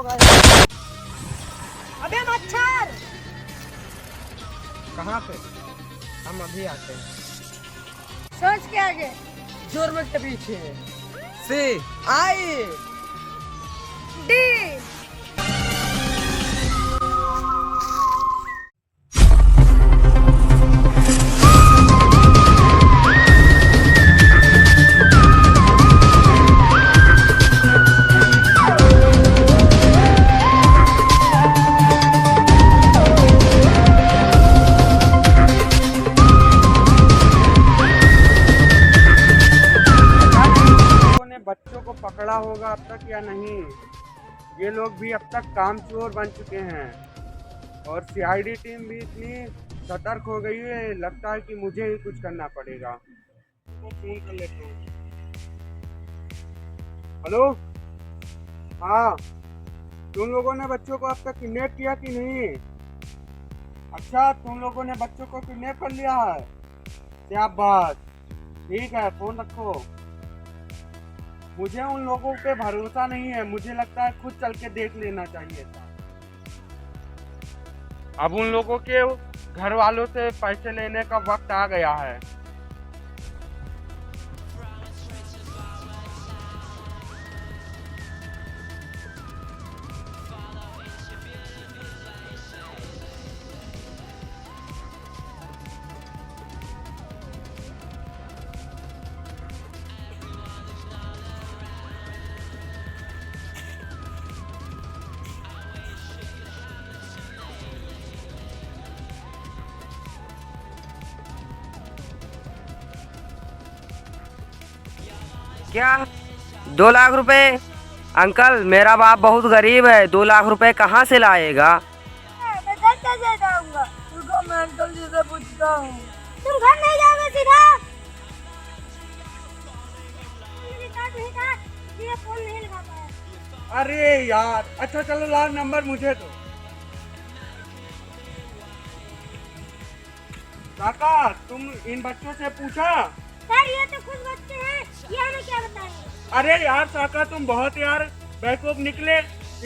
होगा यार। अबे मच्छर कहाँ पे? हम अभी आते हैं। सोच के आगे। जोर के पीछे से आए। डी बच्चों को पकड़ा होगा अब तक या नहीं। ये लोग भी अब तक कामचोर बन चुके हैं और सीआईडी टीम भी इतनी सतर्क हो गई है, लगता है कि मुझे ही कुछ करना पड़ेगा। तो फोन कर लेता हूँ। हेलो, हाँ, तुम लोगों ने बच्चों को अब तक किडनैप किया कि नहीं? अच्छा, तुम लोगों ने बच्चों को किडनैप कर लिया है। क्या बात, ठीक है, फोन रखो। मुझे उन लोगों पे भरोसा नहीं है, मुझे लगता है खुद चल के देख लेना चाहिए था। अब उन लोगों के घर वालों से पैसे लेने का वक्त आ गया है। क्या 2 लाख रुपए? अंकल, मेरा बाप बहुत गरीब है, 2 लाख रुपए कहाँ से लाएगा? मैं घर कैसे जाऊंगा? रुको, मैं अंकल जी से पूछता हूँ। तुम घर नहीं जाओगे सीधा? रिचार्ज नहीं था, इसलिए फोन नहीं लगा पाया। अरे यार, अच्छा चलो लाओ नंबर मुझे दो। काका, तुम इन बच्चों से पूछा? सर, ये तो खुद बच्चे हैं, ये हमें क्या बताएंगे? अरे यार साका, तुम बहुत यार बेवकूफ निकले।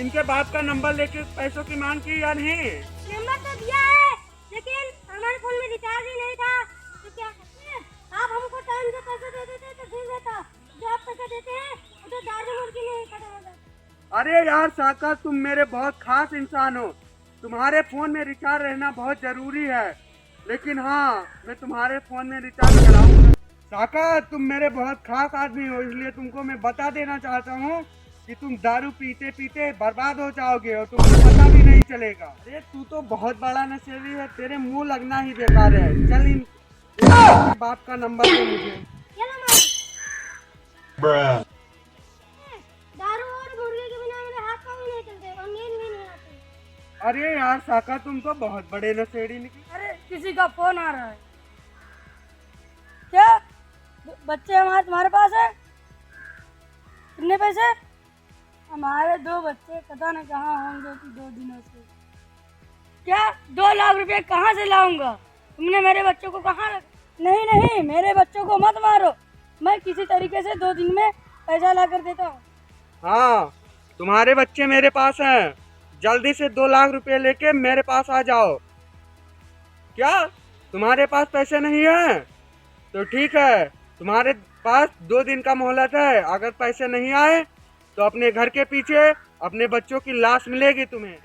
इनके बाप का नंबर लेके पैसों की मांग की या नहीं? नंबर तो दिया है, लेकिन हमारे फोन में रिचार्ज ही नहीं था। तो क्या करते हैं? आप हमको टाइम से पैसे दे देते तो ठीक रहता। जो आप पैसे देते हैं वो तो दारू मुर्गी नहीं खत्म हो जाता। अरे यार साका, तुम मेरे बहुत खास इंसान हो। तुम्हारे फोन में रिचार्ज रहना बहुत जरूरी है, लेकिन हाँ, मैं तुम्हारे फोन में रिचार्ज कराऊंगा। साका, तुम मेरे बहुत खास आदमी हो, इसलिए तुमको मैं बता देना चाहता हूँ कि तुम दारू पीते पीते बर्बाद हो जाओगे और तुमको पता भी नहीं चलेगा। अरे तू तो बहुत बड़ा नशेड़ी है, तेरे मुंह लगना ही बेकार है। चल इन बाप का नंबर दे मुझे। दारू और मुर्गे के बिना मेरे हाथ पाँव भी नहीं चलते और नींद भी नहीं आती। अरे यार साका, तुम तो बहुत बड़े नशेड़ी निकले। अरे किसी का फोन आ रहा है। क्या बच्चे हमारे तुम्हारे पास है? कितने पैसे? हमारे 2 बच्चे पता नहीं कहाँ होंगे कि 2 दिनों से। क्या 2 लाख रुपए कहाँ से लाऊंगा? तुमने मेरे बच्चों को कहाँ नहीं नहीं, मेरे बच्चों को मत मारो, मैं किसी तरीके से 2 दिन में पैसा ला कर देता हूँ। हाँ, तुम्हारे बच्चे मेरे पास हैं, जल्दी से 2 लाख रुपए लेके मेरे पास आ जाओ। क्या तुम्हारे पास पैसे नहीं है? तो ठीक है, तुम्हारे पास 2 दिन का मोहलत है। अगर पैसे नहीं आए तो अपने घर के पीछे अपने बच्चों की लाश मिलेगी तुम्हें।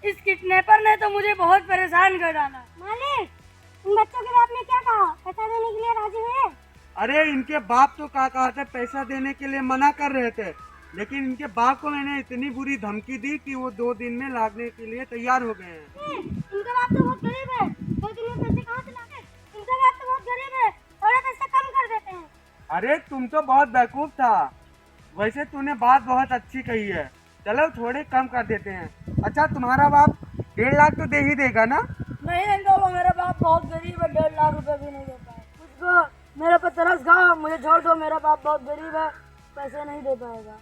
इस किडनैपर ने तो मुझे बहुत परेशान कर डाला। मालिक, उन बच्चों के बाप ने क्या कहा? पैसा देने के लिए राजी हुए? अरे इनके बाप तो कहा थे पैसा देने के लिए मना कर रहे थे, लेकिन इनके बाप को मैंने इतनी बुरी धमकी दी कि वो 2 दिन में लाने के लिए तैयार हो गए हैं। इनका बाप तो बहुत गरीब है, 2 दिन में पैसे कहाँ से लाएंगे? इनका बाप तो बहुत गरीब है, थोड़ा पैसा कम कर देते हैं। अरे तुम तो बहुत बेवकूफ था, वैसे तूने बात बहुत अच्छी कही है, चलो थोड़े कम कर देते हैं। अच्छा, तुम्हारा बाप 1.5 लाख तो दे ही देगा ना? नहीं अंकल, मेरा बाप बहुत गरीब है, 1.5 लाख रुपए भी नहीं दे पाए। मुझको मेरे पर तरस खाओ, मुझे छोड़ दो, मेरा बाप बहुत गरीब है, पैसे नहीं दे पाएगा।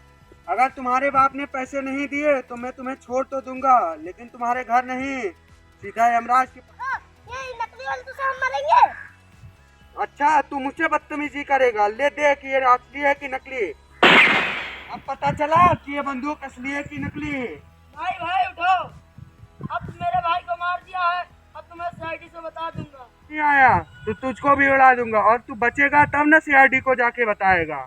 अगर तुम्हारे बाप ने पैसे नहीं दिए तो मैं तुम्हें छोड़ तो दूंगा, लेकिन तुम्हारे घर नहीं, सीधा यमराज के। ये नकली वाले तो हम मरेंगे। अच्छा, तू मुझसे बदतमीजी करेगा? ले देख, ये असली है कि नकली। अब पता चला कि ये बंदूक असली है कि नकली। भाई भाई उठो, अब मेरे भाई को मार दिया है, अब तुम्हें सीआईडी से बता दूंगा। नहीं आया तो तुझको भी उड़ा दूंगा और तू बचेगा तब ना सीआईडी को जाके बताएगा।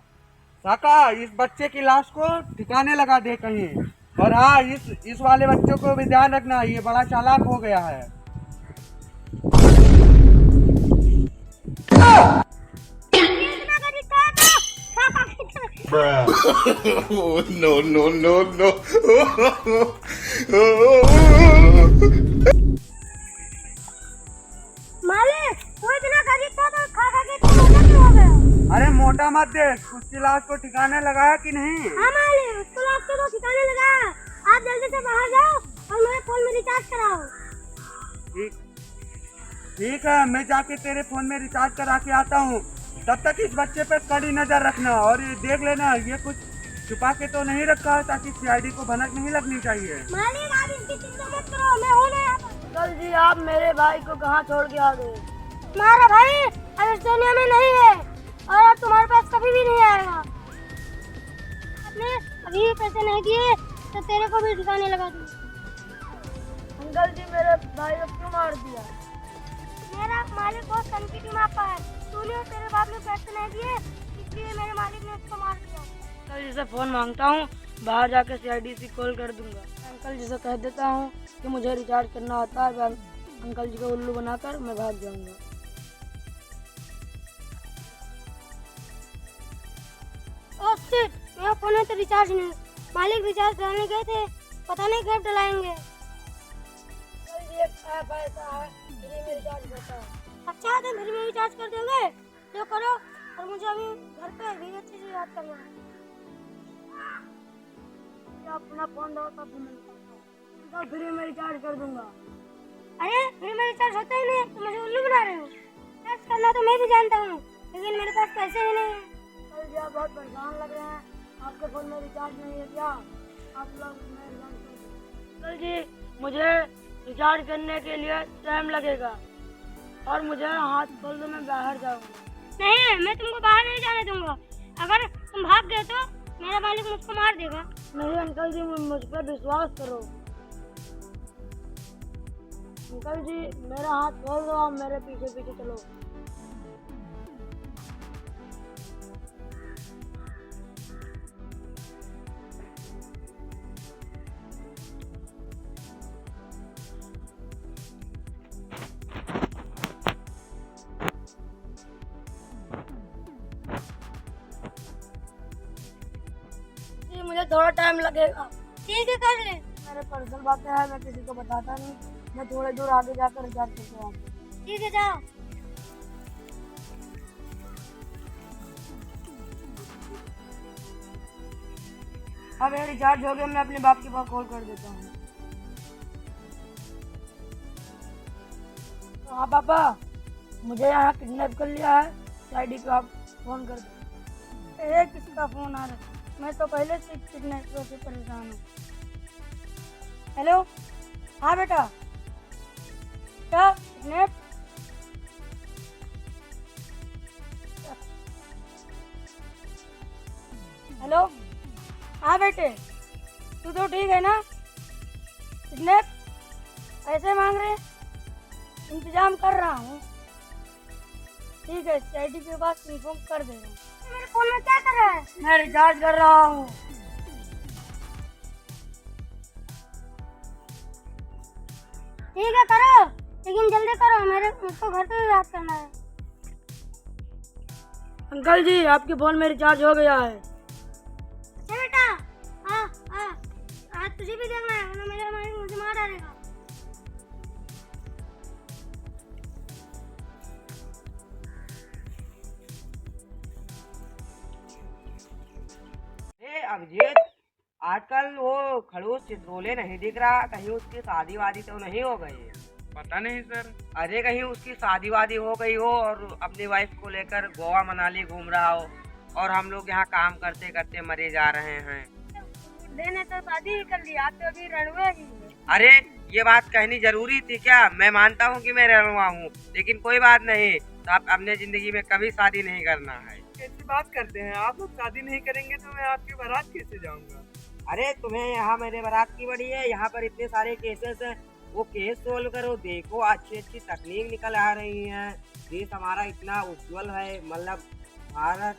साका, इस बच्चे की लाश को ठिकाने लगा दे कहीं। और हाँ, इस वाले बच्चों को भी ध्यान रखना, ये बड़ा चालाक हो गया है। no, no, no, no. मालिक, तू इतना गरीब था तो खा खा के इतना मोटा क्यों हो गया? अरे मोटा मत देख, उसकी लाश को ठिकाने लगाया कि नहीं? हाँ मालिक, उसको लाश को तो ठिकाने लगाया। आप जल्दी से बाहर जाओ और मेरे फोन में रिचार्ज कराओ। ठीक ठीक है, मैं जाके तेरे फोन में रिचार्ज करा के आता हूँ। तब तक इस बच्चे पे कड़ी नजर रखना और ये देख लेना ये कुछ छुपा के तो नहीं रखा है, ताकि सीआईडी को भनक नहीं लगनी चाहिए। मालिक, आप इसकी चिंता मत करो, मैं हूँ ना यहाँ पर। अंकल जी, आप मेरे भाई को कहाँ छोड़ के आ गए? तुम्हारा भाई अब इस दुनिया में नहीं है और अब तुम्हारे पास कभी भी नहीं आएगा। आपने अभी पैसे नहीं दिए तो तेरे को भी ठिकाने लगा दूँ। अंकल जी, मेरे भाई को क्यों मार दिया? मेरा मालिक बहुत संकट में आता है, तूने और तेरे बाप ने पैसे नहीं दिए, इसलिए मेरे मालिक ने उसको मार दिया। अंकल जी से फोन मांगता हूँ, बाहर जाकर सीआईडी से कॉल कर दूंगा। अंकल जी से कह देता हूँ कि मुझे रिचार्ज करना होता है, अंकल जी को उल्लू बनाकर मैं भाग जाऊंगा। ओह शिट, मेरा फोन में तो रिचार्ज नहीं। मालिक रिचार्ज कराने गए थे, पता नहीं कब डलाएंगे। एक ऐप ऐसा है, फ्री में रिचार्ज करता है। अच्छा, तो फ्री में रिचार्ज कर दोगे तो करो, और मुझे अभी घर पे भी अच्छे से याद करना है। अपना फोन दो तब तो फ्री में रिचार्ज कर दूंगा। अरे फ्री में रिचार्ज होता ही नहीं, तो मुझे उल्लू बना रहे हो। रिचार्ज करना तो मैं भी जानता हूँ, लेकिन मेरे पास पैसे ही नहीं है। कल जी, आप बहुत परेशान लग रहे हैं, आपके फोन में रिचार्ज नहीं है क्या? आप लोग कल जी, मुझे रिचार्ज करने के लिए टाइम लगेगा और मुझे हाथ खोल दो, मैं बाहर जाऊंगा। नहीं, मैं तुमको बाहर नहीं जाने दूंगा। अगर तुम भाग गए तो मेरा मालिक मुझको मार देगा। नहीं अंकल जी, मुझ पर विश्वास करो। अंकल जी, मेरा हाथ खोल दो, आप मेरे पीछे पीछे चलो। मुझे थोड़ा टाइम लगेगा। ठीक है, कर ले। मेरे पर्सनल बातें हैं, मैं किसी को बताता नहीं। मैं थोड़े दूर आगे जाकर रिचार्ज करके आऊँगा। ठीक है, जाओ। अब ये रिचार्ज हो गया, मैं अपने बाप के पास कॉल कर देता हूँ। तो हाँ पापा, मुझे यहाँ किडनैप कर लिया है, सीआईडी को आप फोन कर दो। किसका फोन आ रहा है? मैं तो पहले से किडनैप से परेशान हूँ। हेलो, हाँ बेटा, क्या किडनैप? हेलो, हाँ बेटे, तू तो ठीक है ना? किडनैप पैसे मांग रहे हैं, इंतजाम कर रहा हूँ। ठीक है, सीआईडी के पास इन्फॉर्म कर दे रहा हूँ। मेरे फोन में क्या कर रहा है? मैं रिचार्ज कर रहा हूँ। ठीक है, करो, लेकिन जल्दी करो, मुझको घर पे भी बात करना है। अंकल जी, आपके फोन में रिचार्ज हो गया है। अच्छा बेटा, आज तुझे भी देखना है, वरना मेरा मालिक मुझे मार डालेगा। अभिजीत, आजकल वो खड़ूस चित्रोले नहीं दिख रहा, कहीं उसकी शादी वादी तो नहीं हो गई है? पता नहीं सर। अरे कहीं उसकी शादी वादी हो गई हो और अपनी वाइफ को लेकर गोवा मनाली घूम रहा हो और हम लोग यहाँ काम करते करते मरे जा रहे हैं। ने तो शादी ही कर लिया, तो अभी रणुआ ही है। अरे ये बात कहनी जरूरी थी क्या? मैं मानता हूँ कि मैं रणुआ हूँ, लेकिन कोई बात नहीं, तो आप अपने जिंदगी में कभी शादी नहीं करना है। कैसी बात करते हैं आप लोग? शादी नहीं करेंगे तो मैं आपकी बारात कैसे जाऊंगा? अरे तुम्हें यहाँ मेरे बारात की बड़ी है, यहाँ पर इतने सारे केसेस हैं, वो केस सोल्व करो। देखो अच्छी अच्छी तकनीक निकल आ रही है, देश हमारा इतना उज्जवल है, मतलब भारत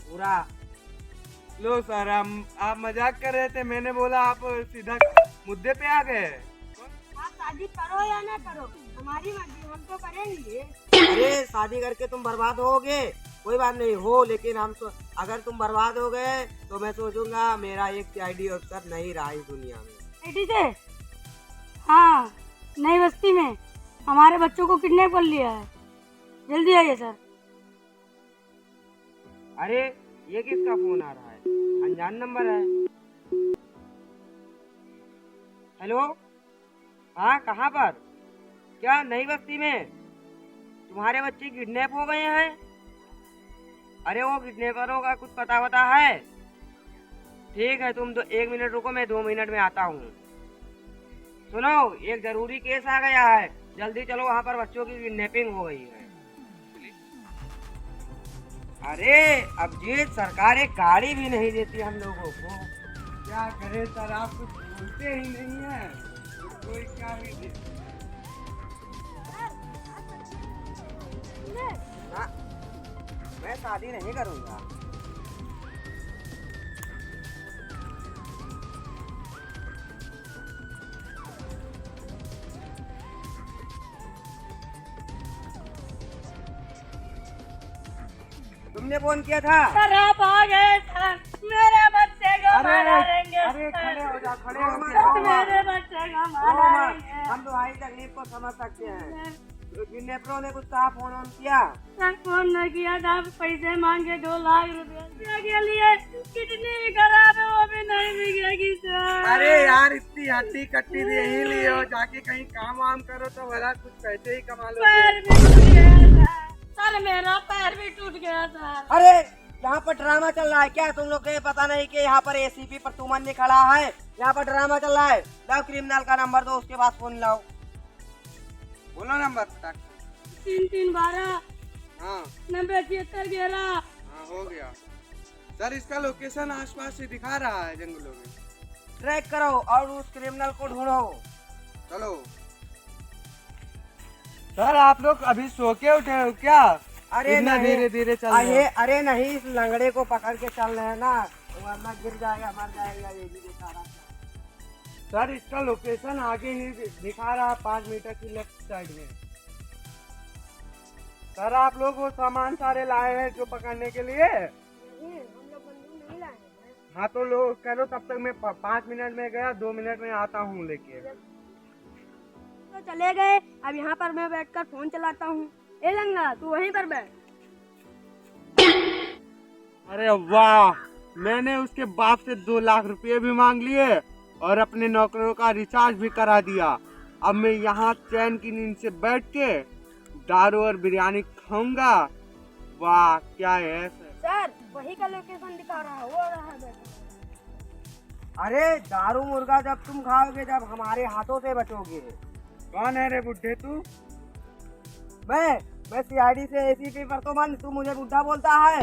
पूरा। लो सर, आप मजाक कर रहे थे, मैंने बोला आप सीधा मुद्दे पे आ गए। आप शादी करो या ना करो, हमारी मर्जी, हम तो करेंगे। अरे शादी करके तुम बर्बाद होगे, कोई बात नहीं हो, लेकिन अगर तुम बर्बाद हो गए तो मैं सोचूंगा मेरा एक सीआईडी अफसर नहीं रहा इस दुनिया में। बेटी से हाँ, नई बस्ती में हमारे बच्चों को किडनैप कर लिया है, जल्दी आइए सर। अरे ये किसका फोन आ रहा है? अनजान नंबर है। हेलो, हाँ कहाँ पर? क्या नई बस्ती में तुम्हारे बच्चे किडनैप हो गए हैं? अरे वो किडनैपरों का कुछ पता वता है? ठीक है, तुम 1 मिनट रुको, मैं 2 मिनट में आता हूँ। सुनो, एक जरूरी केस आ गया है, जल्दी चलो, वहाँ पर बच्चों की किडनैपिंग हो गई है। अरे अब ये सरकार एक गाड़ी भी नहीं देती हम लोगों को। क्या करे सर, आप कुछ बोलते ही नहीं है, कोई क्या ही दे। ना, मैं शादी नहीं करूँगा। तुमने फोन किया था? सर आप आ गए सर, मेरे बच्चे को मारा देंगे। अरे खड़े हो जा, खड़े हो सर, जा। मेरे बच्चे को मारा देंगे। हम तुम्हारी तकलीफ को समझ सकते हैं। किडनैपरों ने कुछ कहा, फोन ऑन किया? सर फोन न किया था, पैसे मांगे 2 लाख रुपए के लिए, किडनी भी खराब है, वो भी नहीं मिलेगी सर। अरे यार, इतनी हड्डी कट्टी दे ही लिए हो, जाके कहीं काम वाम करो तो भला कुछ पैसे ही कमा लो। पैर भी टूट गया सर, सर मेरा पैर भी टूट गया सर। अरे यहाँ पर ड्रामा चल रहा है क्या? तुम लोग को पता नहीं कि यहाँ पर एसीपी प्रतुमन जी खड़ा है, यहाँ पर ड्रामा चल रहा है। लाओ क्रिमिनल का नंबर दो, उसके बाद फोन लाओ। बोलो नंबर तक। 3312 हाँ 907611। हाँ, हो गया सर। इसका लोकेशन आसपास से दिखा रहा है, जंगलों में। ट्रैक करो और उस क्रिमिनल को ढूंढो। चलो सर, आप लोग अभी सो के उठे हो क्या? अरे इतना नहीं, धीरे धीरे चल रहे हो। अरे नहीं, इस लंगड़े को पकड़ के चल रहे हैं ना, वरना गिर जाएगा, मर जाएगा, ये भी दिखा रहा था। सर इसका लोकेशन आगे ही दिखा रहा है, 5 मीटर की लेफ्ट साइड में। सर आप लोग वो सामान सारे लाए हैं जो पकड़ने के लिए? हम लोग बंदूक नहीं लाए हैं। हाँ तो लो, करो, तब तक मैं 5 मिनट में गया, 2 मिनट में आता हूँ लेके। तो चले गए, अब यहाँ पर मैं बैठकर फोन चलाता हूँ। ए लंगा, तू वहीं पर बैठ। अरे वाह, मैंने उसके बाप से 2 लाख रुपए भी मांग लिए और अपने नौकरों का रिचार्ज भी करा दिया। अब मैं यहाँ चैन की नींद से बैठ के दारू और बिरयानी खाऊंगा। वाह क्या है सर वही का लोकेशन दिखा रहा है, वो रहा है बैठा। अरे दारू मुर्गा जब तुम खाओगे, जब हमारे हाथों से बचोगे। कौन है रे बुड्ढे तू? मैं सीआईडी से एसीपी प्रतुमन, तू मुझे बुढ़ा बोलता है?